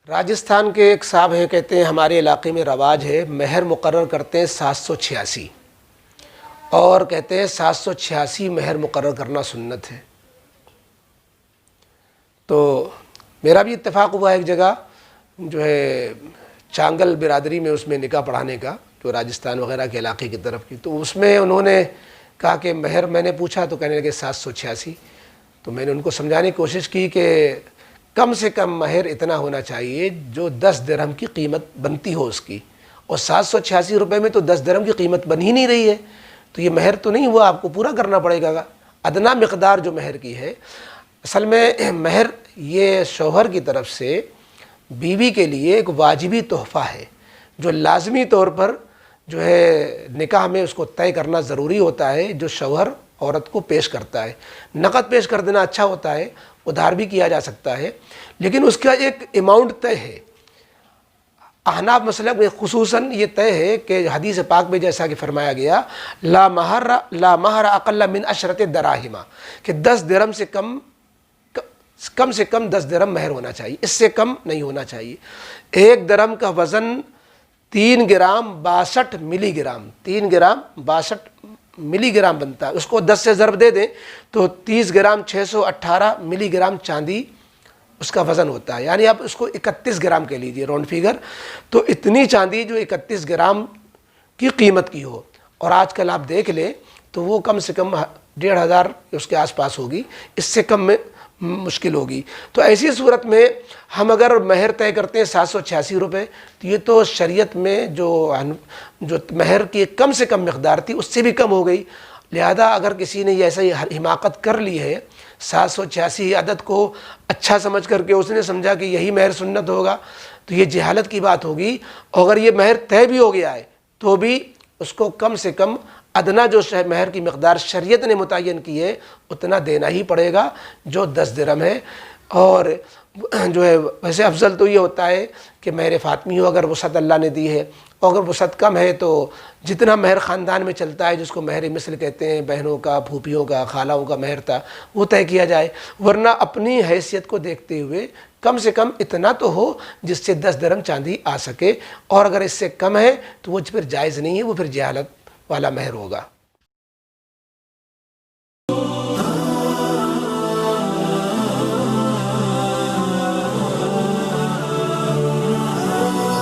راجستھان کے ایک صاحب ہیں، کہتے ہیں ہمارے علاقے میں رواج ہے، مہر مقرر کرتے ہیں 786، اور کہتے ہیں 786 مہر مقرر کرنا سنت ہے۔ تو میرا بھی اتفاق ہوا ایک جگہ جو ہے چانگل برادری میں، اس میں نکاح پڑھانے کا، جو راجستھان وغیرہ کے علاقے کی طرف کی، تو اس میں انہوں نے کہا کہ مہر، میں نے پوچھا تو کہنے لگے 786۔ تو میں نے ان کو سمجھانے کی کوشش کی کہ کم سے کم مہر اتنا ہونا چاہیے جو 10 درہم کی قیمت بنتی ہو اس کی، اور 786 روپے میں تو 10 درہم کی قیمت بن ہی نہیں رہی ہے، تو یہ مہر تو نہیں ہوا، آپ کو پورا کرنا پڑے گا۔ ادنا مقدار جو مہر کی ہے، اصل میں مہر یہ شوہر کی طرف سے بیوی کے لیے ایک واجبی تحفہ ہے، جو لازمی طور پر جو ہے نکاح میں اس کو طے کرنا ضروری ہوتا ہے، جو شوہر عورت کو پیش کرتا ہے۔ نقد پیش کر دینا اچھا ہوتا ہے، ادھار بھی کیا جا سکتا ہے، لیکن اس کا ایک اماؤنٹ طے ہے۔ احناف مسلک میں خصوصاً یہ طے ہے کہ حدیث پاک میں جیسا کہ فرمایا گیا، لا مہر اقل من 10 دراہم، کہ 10 درہم سے کم سے کم 10 درہم مہر ہونا چاہیے، اس سے کم نہیں ہونا چاہیے۔ 1 درہم کا وزن 3 گرام 62 ملی گرام، 3 گرام 62 ملی گرام بنتا ہے، اس کو 10 سے ضرب دے دیں تو 30 گرام 618 ملی گرام چاندی اس کا وزن ہوتا ہے، یعنی آپ اس کو 31 گرام کے لیجئے راؤنڈ فیگر، تو اتنی چاندی جو 31 گرام کی قیمت کی ہو، اور آج کل آپ دیکھ لیں تو وہ کم سے کم 1500 اس کے آس پاس ہوگی، اس سے کم میں مشکل ہوگی۔ تو ایسی صورت میں ہم اگر مہر طے کرتے ہیں 786 روپے، تو یہ تو شریعت میں جو مہر کی کم سے کم مقدار تھی اس سے بھی کم ہو گئی، لہذا اگر کسی نے ایسا ہی حماقت کر لی ہے، 786 عدد کو اچھا سمجھ کر کے اس نے سمجھا کہ یہی مہر سنت ہوگا، تو یہ جہالت کی بات ہوگی۔ اگر یہ مہر طے بھی ہو گیا ہے تو بھی اس کو کم سے کم ادنا جو مہر کی مقدار شریعت نے متعین کی ہے اتنا دینا ہی پڑے گا، جو 10 درہم ہے۔ اور جو ہے ویسے افضل تو یہ ہوتا ہے کہ مہر فاطمی ہو اگر وسعت اللہ نے دی ہے، اور اگر وسعت کم ہے تو جتنا مہر خاندان میں چلتا ہے، جس کو مہر مثل کہتے ہیں، بہنوں کا، پھوپھیوں کا، خالوں کا مہر تھا، وہ طے کیا جائے، ورنہ اپنی حیثیت کو دیکھتے ہوئے کم سے کم اتنا تو ہو جس سے 10 درہم چاندی آ سکے، اور اگر اس سے کم ہے تو وہ پھر جائز نہیں ہے، وہ پھر جہالت والا مہر ہوگا۔